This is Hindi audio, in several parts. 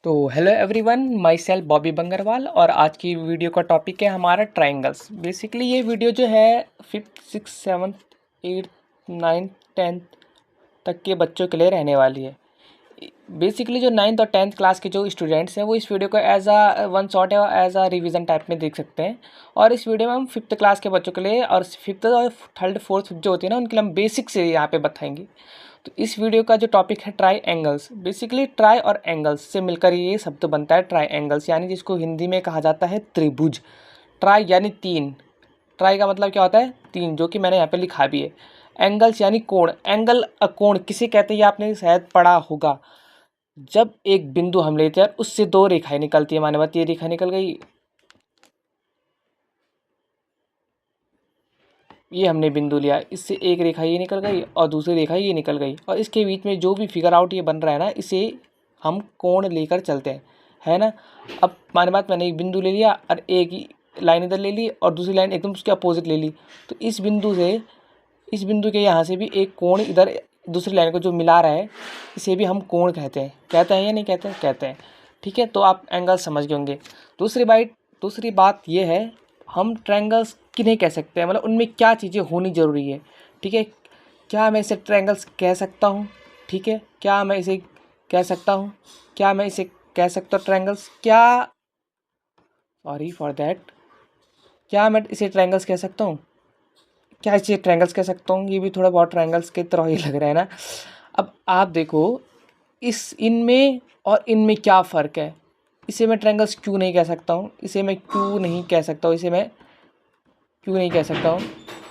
तो hello everyone, myself Bobby Bangarwal और आज की वीडियो का टॉपिक है हमारा ट्रायंगल्स। बेसिकली ये वीडियो जो है 5th 6th 7th 8th 9th 10th तक के बच्चों के लिए रहने वाली है। बेसिकली जो 9th और 10th क्लास के जो स्टूडेंट्स हैं वो इस वीडियो को एज अ वन शॉट या एज अ रिवीजन टाइप में देख सकते हैं। और इस वीडियो में हम 5th क्लास के बच्चों के लिए और 5th और 3rd 4th जो होती है ना उनके लिए हम बेसिक से यहाँ पे बताएंगे। तो इस वीडियो का जो टॉपिक है ट्राई एंगल्स। बेसिकली ट्राई और एंगल्स से मिलकर ये शब्द बनता है ट्राई एंगल्स, यानी जिसको हिंदी में कहा जाता है त्रिभुज। ट्राई यानी तीन, ट्राई का मतलब क्या होता है तीन, जो कि मैंने यहाँ पे लिखा भी है। एंगल्स यानी कोण, एंगल कोण किसे कहते हैं ये आपने शायद पढ़ा होगा। जब एक बिंदु हम लेते हैं उससे दो रेखाएं निकलती है, माने बात ये रेखा निकल गई, ये हमने बिंदु लिया, इससे एक रेखा ये निकल गई और दूसरी रेखा ये निकल गई, और इसके बीच में जो भी फिगर आउट ये बन रहा है ना, इसे हम कोण लेकर चलते हैं, है ना। अब माने बात मैंने एक बिंदु ले लिया और एक लाइन इधर ले ली और दूसरी लाइन एकदम उसके अपोजिट ले ली, तो इस बिंदु से इस बिंदु के यहाँ से भी एक कोण इधर दूसरी लाइन को जो मिला रहा है, इसे भी हम कोण कहते हैं। कहते हैं या नहीं कहते हैं? कहते हैं। ठीक है, तो आप एंगल समझ गए होंगे। दूसरी बात ये है, हम ट्रायंगल्स किन्हें कह सकते हैं, मतलब उनमें क्या चीज़ें होनी ज़रूरी है। ठीक है, क्या मैं इसे ट्रायंगल्स कह सकता हूँ? ठीक है, क्या मैं इसे कह सकता हूँ? क्या मैं इसे कह सकता हूँ ट्रायंगल्स? क्या, सॉरी फॉर दैट, क्या मैं इसे ट्रायंगल्स कह सकता हूँ? क्या इसे ट्रायंगल्स कह सकता हूँ? ये भी थोड़ा बहुत ट्रायंगल्स की तरह ही लग रहा है ना। अब आप देखो, इनमें और इनमें क्या फ़र्क है। इसे मैं ट्रायंगल्स क्यों नहीं कह सकता हूँ? इसे मैं क्यों नहीं कह सकता हूँ? इसे मैं क्यों नहीं कह सकता हूँ?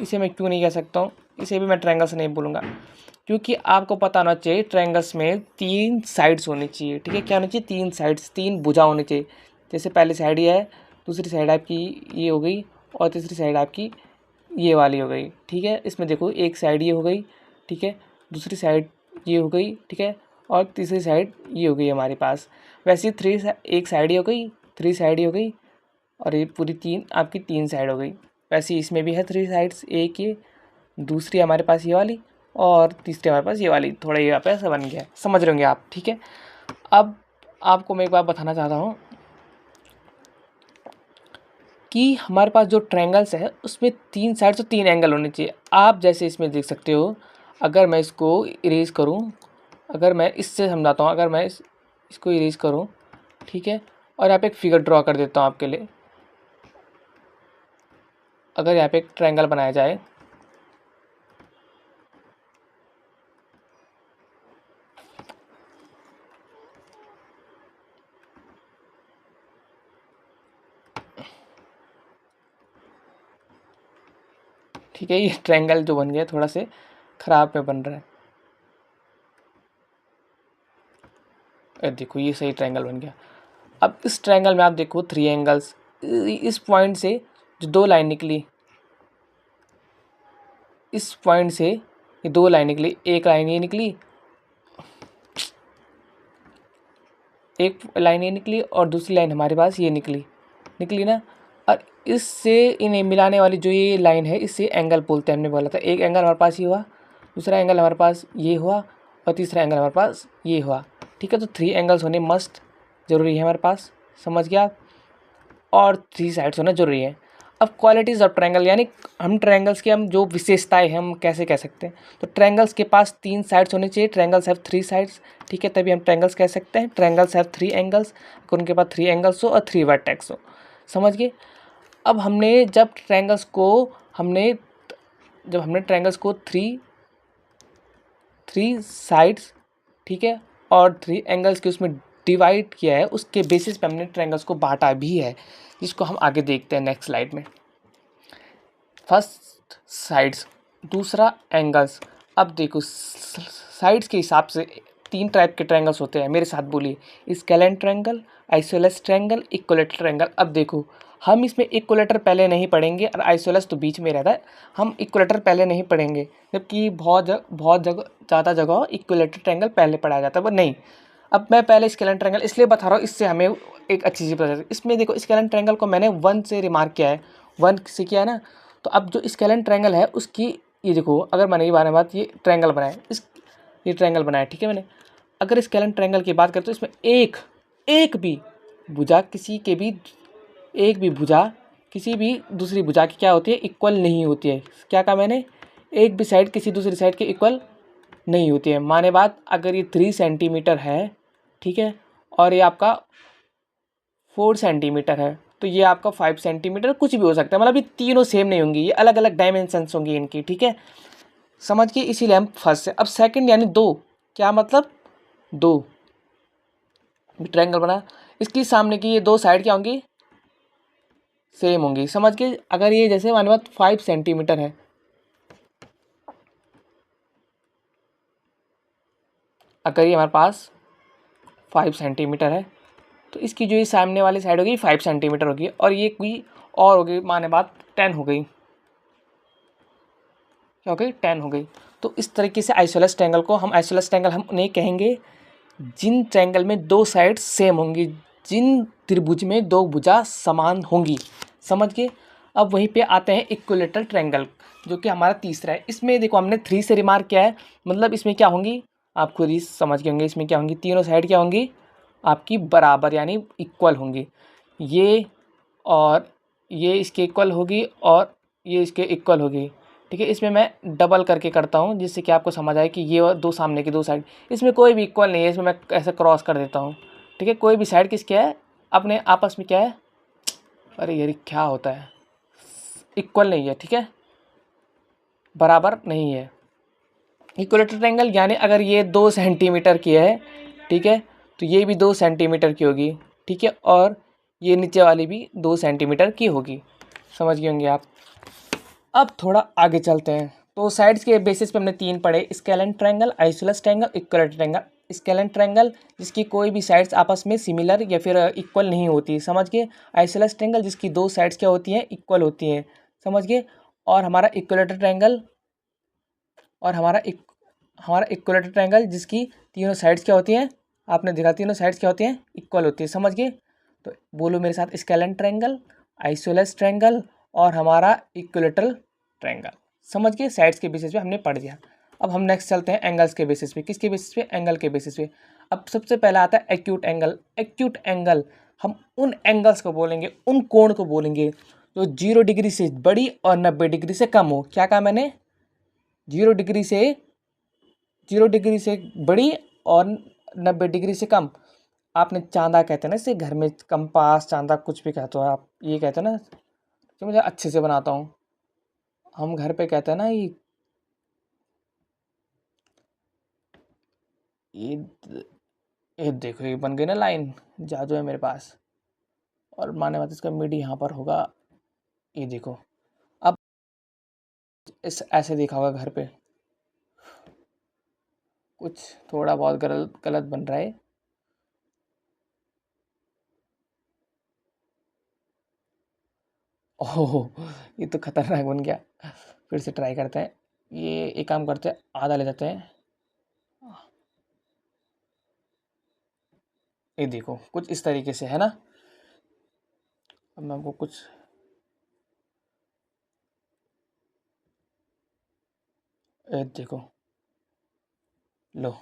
इसे मैं क्यों नहीं कह सकता हूँ? इसे भी मैं ट्रायंगल्स नहीं बोलूँगा, क्योंकि आपको पता होना चाहिए ट्रायंगल्स में तीन साइड्स होनी चाहिए। ठीक है, क्या होनी चाहिए? तीन साइड्स, तीन भुजा होनी चाहिए। जैसे पहली साइड ये है, दूसरी साइड आपकी ये हो गई और तीसरी साइड आपकी ये वाली हो गई। ठीक है, इसमें देखो एक साइड ये हो गई, ठीक है, दूसरी साइड ये हो गई, ठीक है, और तीसरी साइड ये हो गई हमारे पास। वैसे एक साइड ये हो गई, थ्री साइड ये हो गई, और ये पूरी तीन आपकी तीन साइड हो गई। वैसे इसमें भी है थ्री साइड्स, एक ये, दूसरी हमारे पास ये वाली और तीसरी हमारे पास ये वाली। थोड़ा ये यहाँ पे ऐसा बन गया, समझ रहे होंगे आप। ठीक है, अब आपको मैं एक बात बताना चाहता हूँ कि हमारे पास जो ट्रायंगल्स है उसमें तीन साइड से तीन एंगल होने चाहिए। आप जैसे इसमें देख सकते हो, अगर मैं इसको इरेज करूं, अगर मैं इससे समझाता हूं, अगर मैं इसको इरेज करूं, ठीक है, और यहाँ पे एक फिगर ड्रॉ कर देता हूं आपके लिए। अगर यहाँ पे एक ट्रायंगल बनाया जाए, ठीक है, ये ट्रायंगल जो बन गया थोड़ा से ख़राब में बन रहा है। देखो ये सही ट्रायंगल बन गया। अब इस ट्रायंगल में आप देखो थ्री एंगल्स, इस पॉइंट से जो दो लाइन निकली, इस पॉइंट से ये दो लाइन निकली, एक लाइन ये निकली, एक लाइन ये निकली और दूसरी लाइन हमारे पास ये निकली ना। और इससे इन्हें मिलाने वाली जो ये लाइन है, इससे एंगल बोलते हैं। हमने बोला था एक एंगल हमारे पास ये हुआ, दूसरा एंगल हमारे पास ये हुआ और तीसरा एंगल हमारे पास ये हुआ। ठीक है, तो थ्री एंगल्स होने मस्ट ज़रूरी है हमारे पास, समझ गया आप, और थ्री साइड्स होना ज़रूरी है। अब क्वालिटीज़ ऑफ ट्रायंगल, यानी हम ट्रायंगल्स की हम जो विशेषताएं हैं हम कैसे कह सकते हैं। तो ट्रायंगल्स के पास तीन साइड्स होने चाहिए, ट्रायंगल्स हैव थ्री साइड्स। ठीक है, तभी हम ट्रायंगल्स कह सकते हैं। ट्रायंगल्स हैव थ्री एंगल्स, अगर उनके पास थ्री एंगल्स हो और थ्री वर्टेक्स हो, समझ गए। अब हमने ट्रायंगल्स को थ्री साइड्स, ठीक है, और थ्री एंगल्स के उसमें डिवाइड किया है, उसके बेसिस पे हमने ट्रायंगल्स को बांटा भी है, जिसको हम आगे देखते हैं नेक्स्ट स्लाइड में। फर्स्ट साइड्स, दूसरा एंगल्स। अब देखो साइड्स के हिसाब से तीन टाइप के ट्रायंगल्स होते हैं, मेरे साथ बोलिए। Scalene triangle, isosceles triangle, equilateral triangle. अब देखो हम इसमें इक्विलेटर पहले नहीं पढ़ेंगे और आइसोसेलेस तो बीच में रहता है, हम इक्विलेटर पहले नहीं पढ़ेंगे, जबकि बहुत ज़्यादा जगह इक्विलेटरल ट्रायंगल पहले पढ़ाया जाता है, पर नहीं। अब मैं पहले स्केलेन ट्रायंगल इसलिए बता रहा हूँ, इससे हमें एक अच्छी चीज़ पता चलती है। इसमें देखो स्केलेन ट्रायंगल को मैंने वन से रिमार्क किया है, वन से किया है ना। तो अब जो स्केलेन ट्रायंगल है उसकी, ये देखो, अगर मैंने ये बात ये ट्रायंगल बनाया, ये ट्रायंगल बनाया, ठीक है मैंने। अगर स्केलेन ट्रायंगल की बात करें तो इसमें एक एक भी भुजा किसी भी दूसरी भुजा की क्या होती है, इक्वल नहीं होती है। क्या कहा मैंने, एक भी साइड किसी दूसरी साइड के इक्वल नहीं होती है। माने बात, अगर ये 3 सेंटीमीटर है, ठीक है, और ये आपका 4 सेंटीमीटर है, तो ये आपका 5 सेंटीमीटर कुछ भी हो सकता है। मतलब ये तीनों सेम नहीं होंगी, ये अलग अलग डायमेंशंस होंगी इनकी, ठीक है, समझ के। इसीलिए हम फर्स्ट से, अब सेकंड यानी 2, क्या मतलब 2 ट्रायंगल बना, इसकी सामने की ये 2 साइड क्या होंगी, सेम होंगी, समझ के। अगर ये जैसे मान बात 5 सेंटीमीटर है, अगर ये हमारे पास 5 सेंटीमीटर है, तो इसकी जो ये सामने वाली साइड होगी 5 सेंटीमीटर होगी, और ये कोई और होगी, माने बात 10 हो गई, क्या हो गई, 10 हो गई। तो इस तरीके से आइसोसेलेस ट्रायंगल हम उन्हें कहेंगे जिन ट्रायंगल में 2 साइड सेम होंगी, जिन त्रिभुज में 2 भुजा समान होंगी, समझ गए। अब वहीं पे आते हैं इक्विलेटरल ट्रायंगल, जो कि हमारा तीसरा है। इसमें देखो हमने 3 से रिमार्क किया है, मतलब इसमें क्या होंगी, आप खुद ही समझ गए होंगे। इसमें क्या होंगी, तीनों साइड क्या होंगी आपकी बराबर, यानी इक्वल होंगी। ये और ये इसके इक्वल होगी, और ये इसके इक्वल होगी, ठीक है। इसमें मैं डबल करके करता हूँ, जिससे कि आपको समझ आए कि ये और 2 सामने की 2 साइड, इसमें कोई भी इक्वल नहीं है, इसमें मैं ऐसे क्रॉस कर देता हूँ, ठीक है। कोई भी साइड किसके है, अपने आपस में क्या है, अरे यार क्या होता है, इक्वल नहीं है, ठीक है, बराबर नहीं है। इक्विलेटरल ट्रायंगल यानी अगर ये 2 सेंटीमीटर की है, ठीक है, तो ये भी 2 सेंटीमीटर की होगी, ठीक है, और ये नीचे वाली भी 2 सेंटीमीटर की होगी, समझ गए होंगे आप। अब थोड़ा आगे चलते हैं। तो साइड्स के बेसिस पे हमने 3 पढ़े, scalene triangle, isosceles triangle, equilateral triangle. Scalene triangle जिसकी कोई भी साइड्स आपस में सिमिलर या फिर इक्वल नहीं होती, समझ गए। आइसोसेलेस ट्रायंगल जिसकी 2 साइड्स क्या होती हैं, इक्वल होती हैं, समझ गए। और हमारा इक्विलेटरल ट्रायंगल, और हमारा इक्विलेटरल ट्रायंगल जिसकी तीनों साइड्स क्या होती हैं, आपने देखा तीनों साइड्स क्या होती हैं, इक्वल होती है, समझ गए। तो बोलो मेरे साथ, स्केलेन ट्रायंगल, आइसोसेलेस ट्रायंगल और हमारा इक्विलेटरल ट्रायंगल, समझ गए। साइड्स के बेसिस पे हमने पढ़ दिया। अब हम नेक्स्ट चलते हैं एंगल्स के बेसिस पे। किसके बेसिस पे, एंगल के बेसिस पे। अब सबसे पहला आता है एक्यूट एंगल। एक्यूट एंगल हम उन एंगल्स को बोलेंगे, उन कोण को बोलेंगे जो 0 डिग्री से बड़ी और 90 डिग्री से कम हो। क्या कहा मैंने, 0 डिग्री से 0 डिग्री से बड़ी और 90 डिग्री से कम। आपने चांदा कहते हैं ना इसे, घर में कंपास चांदा कुछ भी कहते हो आप, ये कहते हैं ना, कि मुझे अच्छे से बनाता हूँ, हम घर पे कहते हैं ना ये ये देखो, ये बन गई ना लाइन, जादू है मेरे पास। और माने बात इसका मिड यहाँ पर होगा, ये देखो। अब इस ऐसे देखा होगा घर पे, कुछ थोड़ा बहुत गलत गलत बन रहा है। ओह, ये तो खतरनाक बन गया। फिर से ट्राई करते हैं। ये एक काम करते हैं, आधा ले जाते हैं। ये देखो कुछ इस तरीके से है ना। अब मैं आपको कुछ, ये देखो, लो,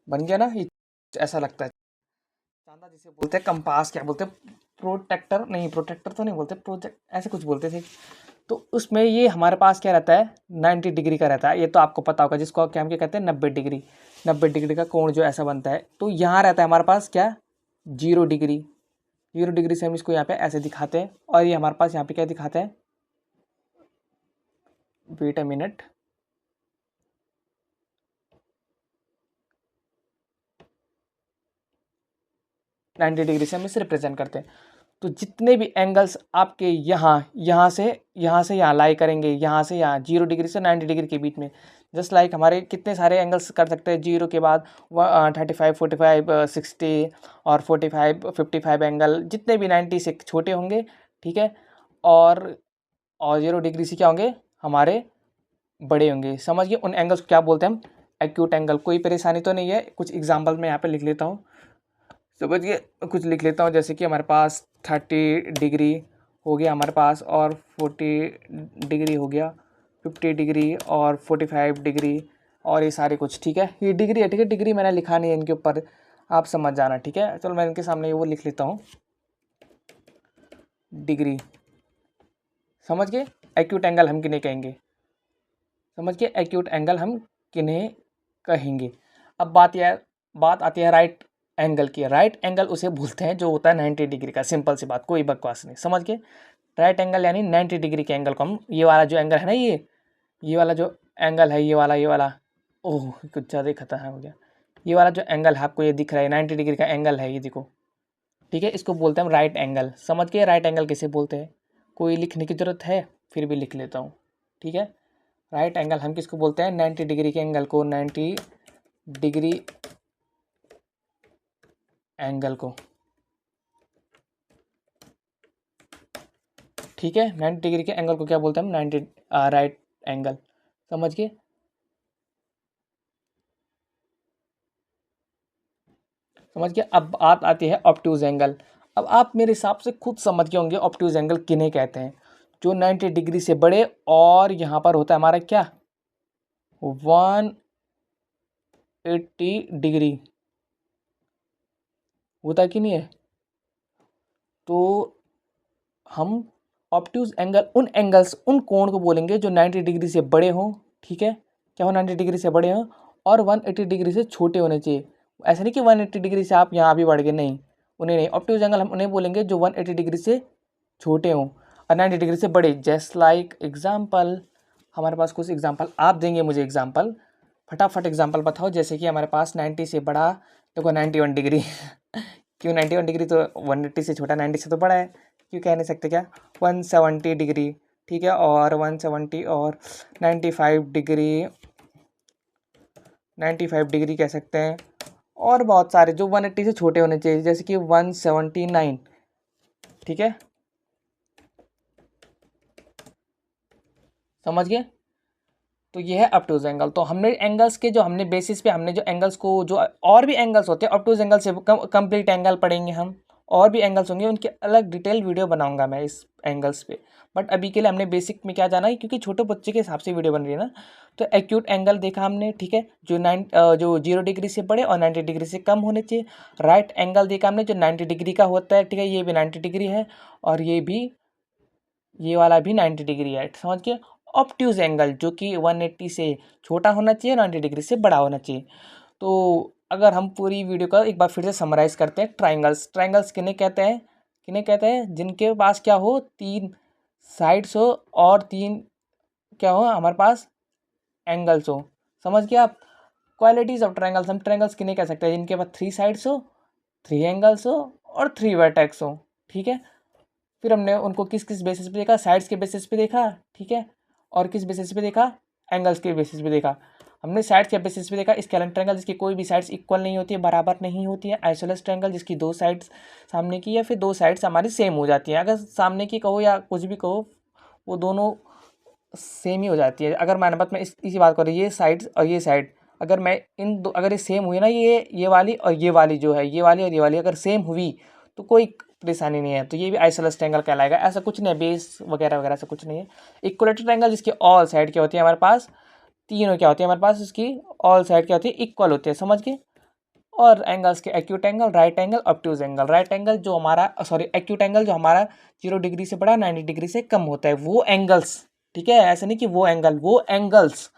बन गया ना। ये ऐसा लगता है चांदा जिसे बोलते हैं, कंपास क्या बोलते हैं, प्रोटेक्टर नहीं, प्रोटेक्टर तो नहीं बोलते, प्रोजेक्ट ऐसे कुछ बोलते थे। तो उसमें ये हमारे पास क्या रहता है, 90 डिग्री का रहता है। ये तो आपको पता होगा, जिसको क्या हम क्या कहते हैं, 90 डिग्री। 90 डिग्री का कोण जो ऐसा बनता है, तो यहाँ रहता है हमारे पास क्या, 0 डिग्री। 0 डिग्री से हम इसको यहाँ पे ऐसे दिखाते हैं, और ये हमारे पास यहाँ पे क्या दिखाते हैं, wait a minute, ninety degree से हम इसे रिप्रेजेंट करते हैं। तो जितने भी एंगल्स आपके यहाँ से यहाँ लाई करेंगे, यहाँ से यहाँ 0 डिग्री से 90 डिग्री के बीच में, जस्ट लाइक हमारे कितने सारे एंगल्स कर सकते हैं, 0 के बाद 35, 45, 60 और 45, 55 एंगल, जितने भी 90 से छोटे होंगे, ठीक है, और 0 डिग्री से क्या होंगे, हमारे बड़े होंगे, समझ गए। उन एंगल्स को क्या बोलते हैं हम, एक्यूट एंगल। कोई परेशानी तो नहीं है, कुछ एग्जाम्पल मैं यहाँ पे लिख लेता हूँ, समझिए। कुछ लिख लेता हूँ, जैसे कि हमारे पास 30 डिग्री हो गया हमारे पास, और 40 डिग्री हो गया, 50 डिग्री और 45 डिग्री, और ये सारे कुछ, ठीक है। ये डिग्री है, ठीक है, डिग्री मैंने लिखा नहीं है इनके ऊपर, आप समझ जाना, ठीक है। चलो मैं इनके सामने वो लिख लेता हूँ, डिग्री। समझ गए एक्यूट एंगल हम किन्हें कहेंगे, समझ गए एक्यूट एंगल हम किन्हें कहेंगे। अब बात आती है राइट एंगल की। राइट एंगल उसे बोलते हैं जो होता है 90 डिग्री का। सिंपल सी बात, कोई बकवास नहीं, समझ गए। राइट एंगल यानी 90 डिग्री के एंगल को हम, ये वाला जो एंगल है ना, ये वाला जो एंगल है, ये वाला ओह कुछ ज़्यादा ही खतरनाक हो गया। ये वाला जो एंगल है आपको ये दिख रहा है 90 डिग्री का एंगल है, ये देखो, ठीक है। इसको बोलते हैं हम राइट एंगल। समझ गए राइट एंगल किसे बोलते हैं, कोई लिखने की ज़रूरत है, फिर भी लिख लेता हूँ, ठीक है। राइट एंगल हम किसको बोलते हैं, 90 डिग्री के एंगल को, 90 डिग्री एंगल को, ठीक है। 90 डिग्री के एंगल को क्या बोलते हैं हम, 90 राइट एंगल। समझ गए। समझ गए। अब बात आती है ऑब्ट्यूज एंगल। अब आप मेरे हिसाब से खुद समझ गए होंगे ऑब्ट्यूज एंगल किन्हें कहते हैं, जो 90 डिग्री से बड़े और यहाँ पर होता है हमारा क्या, 180 डिग्री होता कि नहीं है। तो हम ऑब्ट्यूज एंगल उन कोण को बोलेंगे जो 90 डिग्री से बड़े हों, ठीक है। क्या हो, 90 डिग्री से बड़े हों और 180 डिग्री से छोटे होने चाहिए। ऐसा नहीं कि 180 डिग्री से आप यहाँ भी बढ़ गए, नहीं, उन्हें नहीं। ऑब्ट्यूज एंगल हम उन्हें बोलेंगे जो 180 डिग्री से छोटे हों और 90 डिग्री से बड़े। जस्ट लाइक एग्जाम्पल, हमारे पास कुछ एग्जाम्पल आप देंगे मुझे, एग्जाम्पल फटाफट एग्जाम्पल बताओ। जैसे कि हमारे पास 90 से बड़ा, देखो 91 डिग्री क्यों 91 डिग्री, तो 180 से छोटा, 90 से तो बड़ा है, क्यों कह नहीं सकते क्या, 170 डिग्री, ठीक है। और 170 और 95 डिग्री, 95 डिग्री कह सकते हैं। और बहुत सारे जो 180 से छोटे होने चाहिए, जैसे कि 179, ठीक है। समझ गए। तो ये है ऑब्ट्यूज एंगल। तो हमने एंगल्स के जो हमने बेसिस पे हमने जो एंगल्स को, जो और भी एंगल्स होते हैं ऑब्ट्यूज एंगल से कंप्लीट एंगल पढ़ेंगे हम, और भी एंगल्स होंगे, उनके अलग डिटेल वीडियो बनाऊंगा मैं इस एंगल्स पे। बट अभी के लिए हमने बेसिक में क्या जाना है, क्योंकि छोटे बच्चे के हिसाब से वीडियो बन रही है ना। तो एक्यूट एंगल देखा हमने, ठीक है, जो 0 डिग्री से बड़े और 90 डिग्री से कम होने चाहिए। राइट एंगल देखा हमने जो 90 डिग्री का होता है, ठीक है, ये भी 90 डिग्री है और ये वाला भी 90 डिग्री है, समझ गए। ऑब्ट्यूज एंगल जो कि 180 से छोटा होना चाहिए, 90 डिग्री से बड़ा होना चाहिए। तो अगर हम पूरी वीडियो का एक बार फिर से समराइज करते हैं, ट्राइंगल्स किन्हें कहते हैं, जिनके पास क्या हो, 3 साइड्स हो और 3 क्या हो हमारे पास, एंगल्स हो। समझ गए आप। क्वालिटीज ऑफ ट्राइंगल्स, हम ट्राइंगल्स किन्हें कह सकते हैं, जिनके पास 3 साइड्स हो, 3 एंगल्स हो और 3 वर्टेक्स हो, ठीक है। फिर हमने उनको किस किस बेसिस पे देखा, साइड्स के बेसिस पे देखा, ठीक है। और किस बेसिस पे देखा, एंगल्स के बेसिस पे देखा। हमने साइड्स के बेसिस पे देखा स्केलेन ट्रायंगल, जिसकी कोई भी साइड्स इक्वल नहीं होती है, बराबर नहीं होती है। आइसोसेलेस ट्रायंगल, जिसकी 2 साइड्स सामने की या फिर 2 साइड्स हमारी सेम हो जाती हैं। अगर सामने की कहो या कुछ भी कहो, वो दोनों सेम ही हो जाती है। अगर मैंने बात में इसी बात करूँ, ये साइड्स और ये साइड, अगर मैं इन दो, अगर ये सेम हुई ना, ये वाली और ये वाली जो है, ये वाली और ये वाली अगर सेम हुई तो कोई परेशानी नहीं है, तो ये भी आइसोसेलेस ट्रायंगल कहलाएगा। ऐसा कुछ नहीं है, बेस वगैरह वगैरह ऐसा कुछ नहीं है। इक्वलेटरल ट्रायंगल, जिसकी ऑल साइड क्या होती है हमारे पास, तीनों क्या होती है हमारे पास, इसकी ऑल साइड क्या होती है, इक्वल होती है, समझ गए। और एंगल्स के acute angle, right angle, obtuse angle. Right angle जो हमारा, सॉरी एक्यूट एंगल जो हमारा 0 डिग्री से बड़ा, 90 डिग्री से कम होता है, वो एंगल्स, ठीक है। ऐसा नहीं कि वो एंगल्स।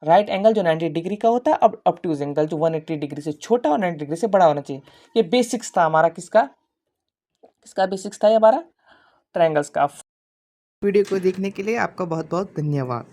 राइट एंगल जो 90 डिग्री का होता है, अब ऑब्ट्यूज एंगल जो 180 डिग्री से छोटा और 90 डिग्री से बड़ा होना चाहिए। ये बेसिक्स था हमारा, किसका किसका बेसिक्स था ये हमारा, ट्रायंगल्स का। वीडियो को देखने के लिए आपका बहुत बहुत धन्यवाद।